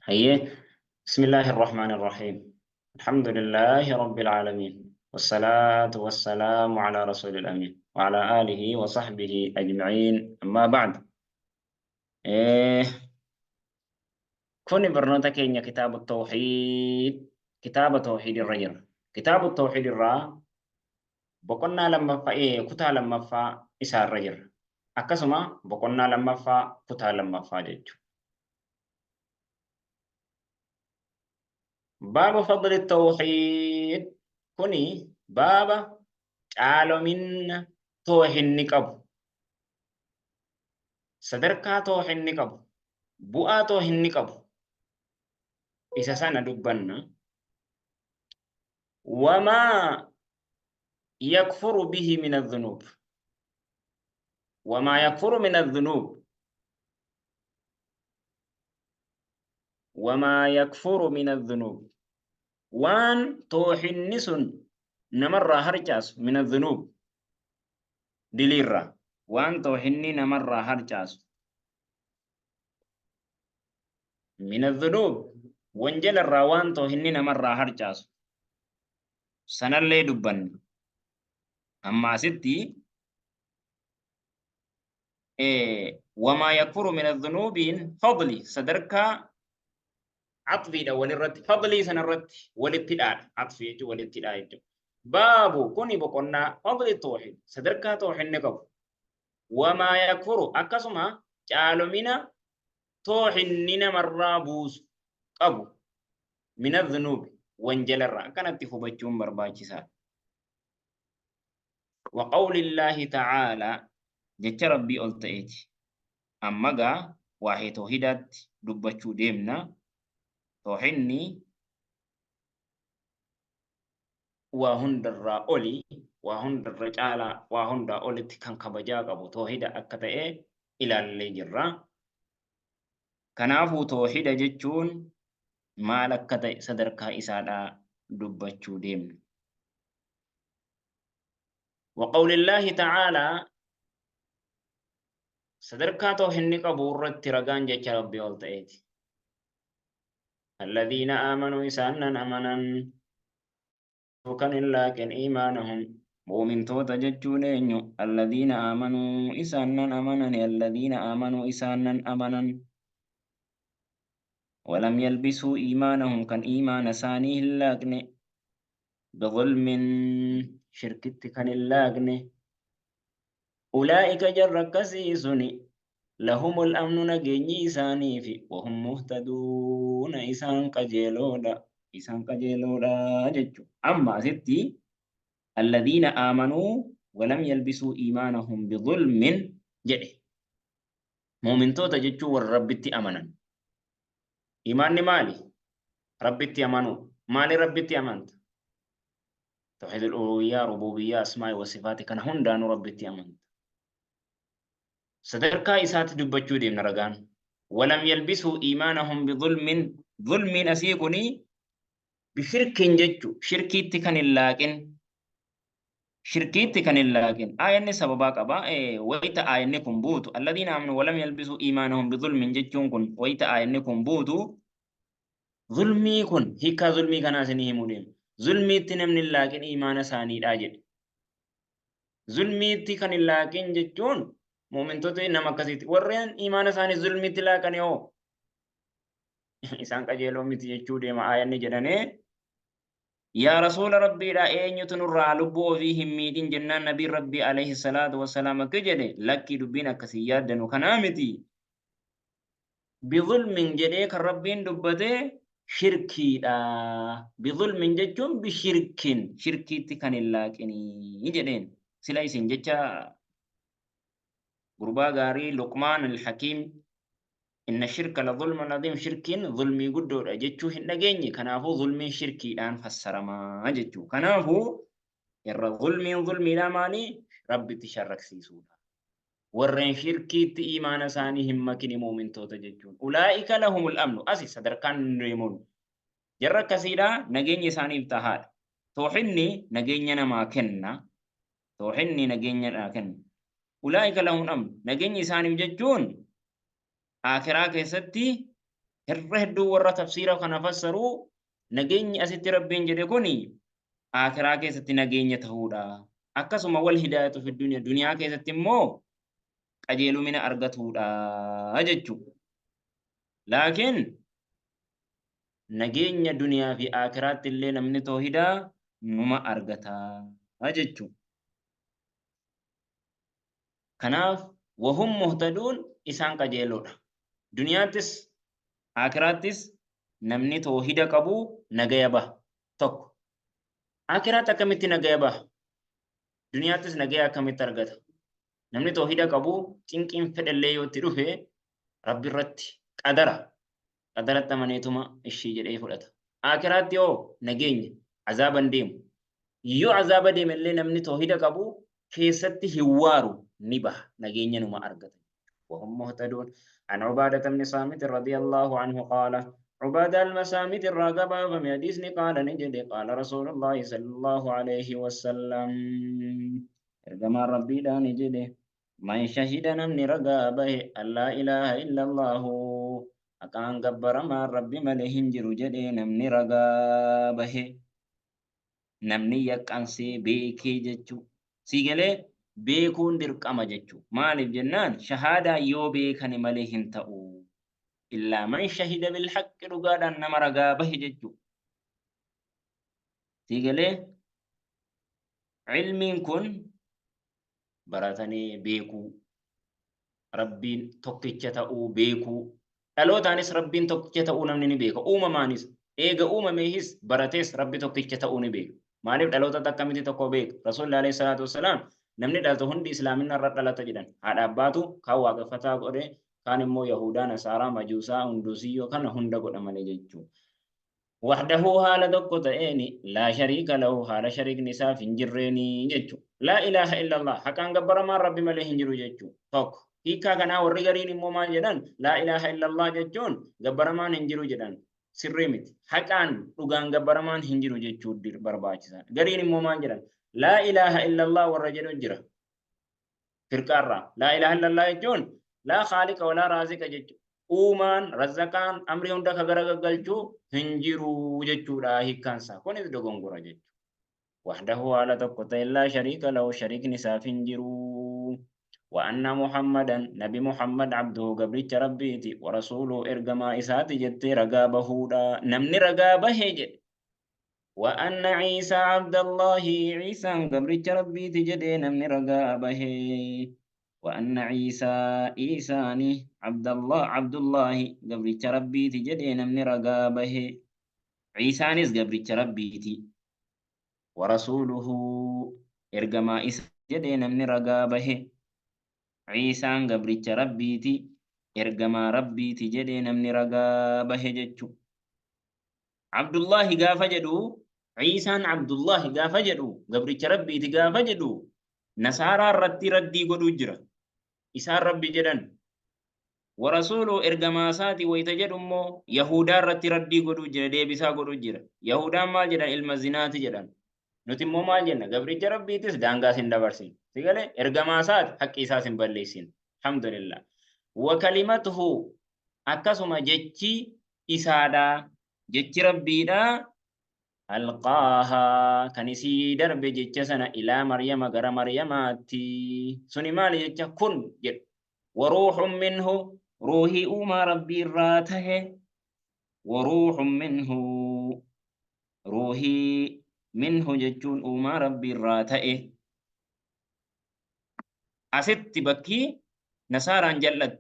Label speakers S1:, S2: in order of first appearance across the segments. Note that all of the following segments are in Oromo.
S1: هي بسم الله الرحمن الرحيم. الحمد لله رب العالمين، والصلاة والسلام على رسول الأمين وعلى آله وصحبه أجمعين، أما بعد. إيه كوني برنوتا كينيا كتاب التوحيد، كتاب توحيد الرجل، كتاب التوحيد بقولنا لما فا كتا لما فا إسا الرجل أكسما بقولنا لما فا كتا لما فا جيجو. باب فضل التوحيد كوني باب caaloominna toohinni qabu, sadarkaa toohinni qabu, bu'aa toohinni qabu isa sana dubbanna. Wamaa yakfuru bihi min adh-dhunub, wamaa yakfuru min adh-dhunub, wamaa yakfuru min adh-dhunub, waan toohinni sun namarraa harcaasu min adh-dhunub, diliirraa waan toohinni namarraa harcaasu min adh-dhunub, wanjalarraa waan toohinni namarraa harcaasu sanallee dubbanna. Amma asitti wamaa yakfuru min adh-dhunubiin fadli sadarkaa عطفيدha walirratti, fadlii sanarratti walitti dhaadha. Atfii jechuun walitti dhaadha jechuudha. Baabu kuni boqonnaa fadli toohid, sadarkaa toohinni qabu. Wamaa yakfuru, akkasuma caalomina toohinni namarraa buusu qabu min adh-dhunubi, wanjalarraa akkanatti hubachuun barbaachisaadha. Wa qawlillahi ta'aalaa, jecha rabbii ol ta'eeti. Amma gaa waa'ee toohidaatti dubbachuu deemna. Toohinni waa hundarraa oli, waa hundarra caalaa, waa hundaa olitti kan kabajaa qabu toohida akka ta'e ilaallee jirra. Kanaafuu toohida jechuun maal akka ta'e sadarkaa isaadhaa dubbachuu deemna. Wa qawlillahi ta'aalaa, sadarkaa toohinni qabu irratti ragaan jecha rabbii ol ta'eeti. الذين آمنوا إسانا أمنا وكان لكن إيمانهم مؤمن توتا جتشونين. الذين آمنوا إسانا أمنا، الذين آمنوا إسانا أمنا ولم يلبسوا إيمانهم كان إيمان سانيه اللاقن بظلم شركت كان اللاقن أولئك جر كسيسني لهم الأمن نجني إساني في وهم مهتدون إسان قجيلودا ججو. أما ستي الذين آمنوا ولم يلبسوا إيمانهم بظلم جئ مؤمن توتا ججو والربتي أمنا. إيمان مالي ربتي أمنوا، مالي ربتي أمنت. توحيد الألوهية، ربوبية، أسماء وصفات كان هندان ربتي أمنت. sadarkaa isaatti dubbachuu deemna ragaan. Walam yalbisuu iimaanahum bidhulmin, dhulmiin asii kuni bishirkin jechuu, shirkiitti kan hin laaqin, shirkiitti kan hin laaqin. Aayanni sababaa qaba. Wayita aayanni kun buutu alladhiina aamanu walam yalbisuu iimaanahum bidhulmin jechuun kun wayita aayanni kun buutu, dhulmii kun hiikaa dhulmii kanaa isinii himuu deema. Dhulmiitti namni hin laaqin iimaana isaaniidhaa jedhe. Dhulmiitti kan hin laaqin jechuun mu'mintoota nama akkasiiti. Warreen iimaana isaanii zulmitti laaqan yoo isaan qajeeloo miti jechuu deema aayanni jedhanii. Yaa rasuula rabbiidha, eenyutu nurraa lubbuu ofii hin miidhin jennaan nabiin rabbii alayhi salaatu wassalaam akka jedhe lakkii dubbiin akkasii yaaddanu kanaa miti. Bidhulmin jedhee kan rabbiin dubbatee shirkiidha. Bidhulmin jechuun bishirkin, shirkiitti kan hin laaqinii jedheen. Sila isin jecha gurbaa gaarii Luqmaan al-Hakiim inna shirka la zulmun adhiim, shirkiin zulmii guddoodha jechuu hin dhageenye. Kanaafuu zulmiin shirkiidhaan fassaramaa jechuu. Kanaafuu irra zulmiin zulmiidhaa maali? Rabbitti sharraksiisuudha. Warreen shirkiitti iimaana isaanii hin makini mu'mintoota jechuun. Ulaa'ika lahumul amnu, asi sadarkaan deemuun jarra akkasiidha, nageenya isaaniif tahaadha. Toohinni nageenya namaa kenna. Toohinni nageenya namaa kenna. Ulaa'ika lahumul amnu, nageenya isaaniif jechuun akhiraa keessatti Irra hedduu warra tafsiira kana fassaru nageenyi asitti rabbiin jedhe kuni akiraa keessatti nageenya ta'uudha. Akkasuma wal hidaayatu fi duniyaa keessatti immoo qajeelumina argatuudha jechuudha. Laakiin nageenya duniyaa fi akiraatti illee namni toohidaa numa argataa jechuudha. Kanaaf wahum muhtaduun isaan qajeeloodha. Duniyaattis akiraattis namni toohida qabu nagaya baha tokko. Akiraatti akkamitti nagaya baha? Duniyaattis nagaya akkamitti argata? Namni toohida qabu cinqiin fedhallee yoo itti dhufe rabbi irratti qadaratti amaneetuma ishii jedhee fudhata. Akiraatti yoo nageenya azaaban deemu. Yoo azaaba deemellee namni toohida qabu keessatti hin waaru ni baha nageenya numa argata. وهم مهتدون عن عبادة بن صامت رضي الله عنه قال عبادة المسامت الراقبة فمن حديثني قال نجد قال رسول الله صلى الله عليه وسلم ارجما ربي لا نجد من شهد نمن رقابه أن لا إله إلا الله أكان قبر ما ربي ملهن جرو جدي نمن رقابه نمني يكأنسي بيكي جتشو سيقلي beekuun dirqama jechuudha. Maaliif jennaan shahaadaa yoo beekani malee hin ta'u. Illaa man shahida bil haqqi dhugaadhaan nama ragaa bahe jechuudha. Siigalee ilmiin kun baratanii beekuu, rabbiin tokkicha ta'uu beekuu, dhalootaanis rabbiin tokkicha ta'uu namni ni beeka. Uumamaanis eega uumameehis baratees rabbi tokkicha ta'uu ni beeka. Maaliif dhaloota akkamitti tokko beeka? Rasuulli alayhi salaatu wassalaam namni dhalatu hundi islaamina irra dhalata jedhan haadha abbaatu kaan waaqeffataa godhe kaan immoo yahudaa nasaaraa majuusaa hundusiyyoo kana hunda godhamanii jechuudha. Wahdahu haala tokko ta'eeni laa shariika lahu haala shariikni isaaf hin jirreeni jechuudha. Laa ilaaha illallah haqaan gabbaramaan rabbi malee hin jiru jechuudha. Tokko hiikaa kanaa warri gariin immoo maal jedhan laa ilaaha illallah jechuun gabbaramaan hin jiru jedhan sirrii miti. Haqaan dhugaan gabbaramaan hin jiru jechuudha barbaachisaadha. Gariin immoo maal jedhan لا إله إلا الله والرجل الجرة فرقارا لا إله إلا الله يجون لا خالق ولا رازق جج أومان رزقان أمري هندك غرق قلجو هنجرو ججو لا هيكانسا كون إذ دقون قرى جج وحده على تقطع لا شريك له شريك نساف هنجرو وأن محمدا نبي محمد عبده قبرت ربيتي ورسوله إرقما إساتي جت رقابه نمني رقابه جد وأن عيسى عبد الله عيسى قبرت ربي تجدين من رقابه وأن عيساني عبد الله قبرت ربي تجدين من رقابه عيسانيس قبرت ربي ورسوله إرقما جدين من رقابه عيسى قبرت ربي إرقما ربي تجدين من رقابه جتشو عبد الله قاف جدو عيسى عبد الله قاف جدو قبرت ربي تقاف جدو نصارى ردي قدو جرا إسان ربي جدن ورسوله إرقماساتي ويتجد مو يهودا ردي قدو جرا ديبسا قدو جرا يهودا ما جدن المزينات جدن نتمو ما جدن قبرت ربي تس دانغا سندبرسين تقالي إرقماسات حق إساس بليسين الحمد لله وكلمته أكسما جتشي إسادا جتش ربيدا ألقاها كنسي درب جتش سنة إلى مريم غير مريماتي سني مالي جتش كن جد وروح منه روحي أوما ربي راته وروح منه روحي منه جتشون أوما ربي راته أست بكي نصارى جلت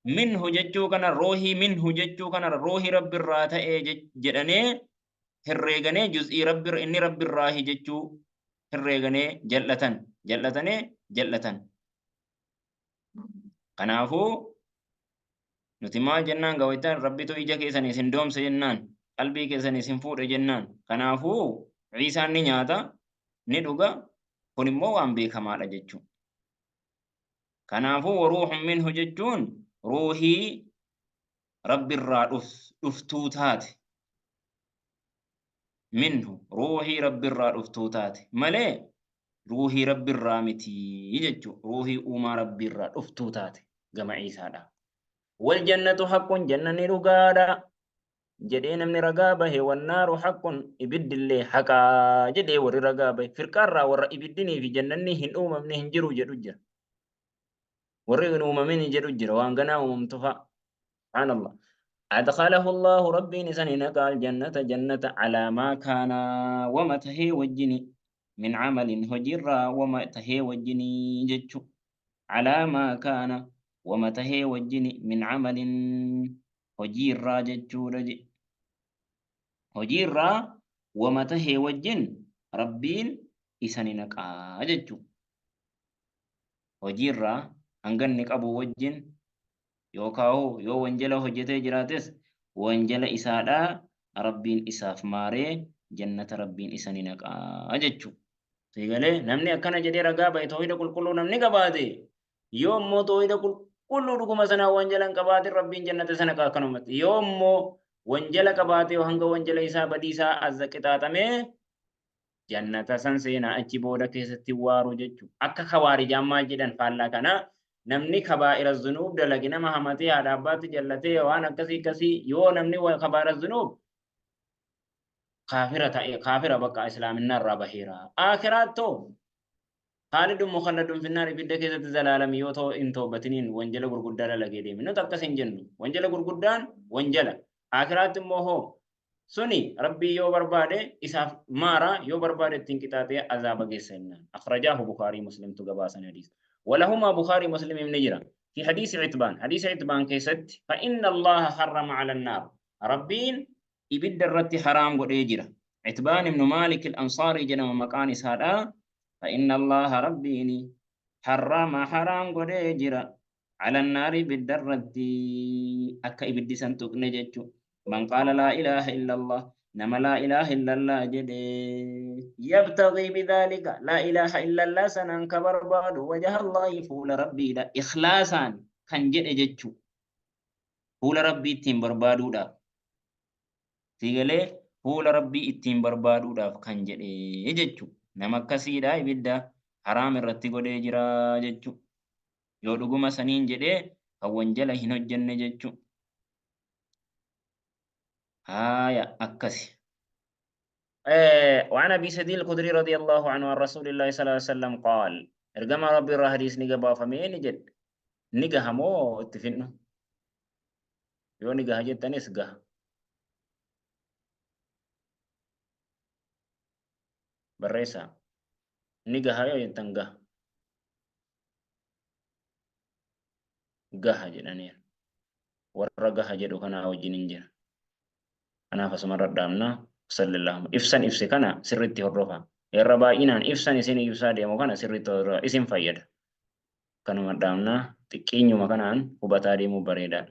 S1: منه جتشو كان روحي منه جتشو كان روحي رب الراته جدني هرّيغني جزئي رب إني رب الراهي جتشو هرّيغني جلتن كنافو نتما جنان قويتان ربي تو إجا كيساني سندوم سجنان قلبي كيساني سنفور جنان كنافو عيسى نياتا ندوغا كنمو وانبي كمالا جتشو كنافو وروح منه جتشون روحي رب الرادف دفتوتات منه روحي رب الرادفتوتات ملي روحي رب الرامتي يجتشو روحي أوما رب الرادفتوتات جمع عيسى دا والجنة حق جنة رقادا جدي نمني رقابة والنار حق إبد اللي حقا جدي ور رقابة فرقارا ور إبدني في جنة هنوم من هنجرو جدوجر ور هنوم من جدوجر وانقنا وممتفا سبحان الله أدخله الله ربي نسننا قال جنة جنة على ما كان وما تهي وجني من عمل هجرا وما تهي وجني جتشو على ما كان وما تهي وجني من عمل هجرا جتشو رجي هجرا وما تهي وجن ربين إسننا قال جتشو هجرا أنغنك أبو وجن يوكاو يو wanjala hojjetee jiraates wanjala isaadhaa rabbiin isaaf maaree jannata rabbiin isa ni naqaa jechuudha. Seegalee namni akkana jedhee ragaa bahe toohida qulqulluu namni qabaate yoo immoo toohida qulqulluu dhuguma sanaa wanjala hin qabaatin rabbiin jannata sana naqaa akkanumatti yoo immoo wanjala qabaate hanga wanjala isaa badiisaa azza qixaaxamee jannata san seenaa achi booda keessatti waaru jechuudha. Akka khawaarijaan maal jedhan faallaa kanaa namni kabaa'ira zunuub dalagi nama hamatee haadha abbaatti jallatee waan akkasii yoo namni kabaa'ira zunuub kaafira ta'e kaafira bakka islaaminaa irraa baheera. Akiraatoo haalidun mukhalladun finnaar ibidda keessatti zalaalami yoo ta'u hin toobatiniin wanjala gurguddaa dalagee deemi. Nuti akkas hin jennu. Wanjala gurguddaan wanjala. Akiraatti immoo hoo suni rabbii yoo barbaade isaaf maara yoo barbaade ittiin qixaaxee azaaba geessa jennaan. Akhrajaahu Bukaarii Muslimtu gabaasan hadiis. ولهما بخاري مسلم من نجرة في حديث عتبان كيست فإن الله حرم على النار ربين إبد الرت حرام قد يجرة عتبان بن مالك الأنصاري جنم مكان سادا فإن الله ربيني حرام قد يجرة على النار بالدرة أكا إبد سنتك نجتشو من قال لا إله إلا الله نما لا إله إلا الله جدي يبتغي بذلك لا إله إلا الله سنن كبرباد وجه الله فول ربي دا إخلاصا كان جد جتشو فول ربي اتين بربادو دا تيغلي فول ربي اتين بربادو دا كان جد جتشو نما كسيدا يبدا حرام الرتقو دي جرا جتشو يودو مسانين جدي فوانجل هنو جن جتشو هايا أكسي وعن أبي سعيد الخدري رضي الله عنه عن رسول الله صلى الله عليه وسلم قال ارجم ربي الرهديس نجا فمين جد نجا همو اتفقنا يو نجا هجت تنس جا بريسا نجا هايو ينتنجا جا هجنانير ورجا هجدو كنا أو جنينجر أنا فسمر الدامنا صلى الله عليه وسلم إفسان إفسكنا سرتي هروفا الربائنا إفسان إسين يفساد يمكنا سرتي هروفا إسم فيدا كانوا مدامنا تكينيو مكانان وبتاري مبريدا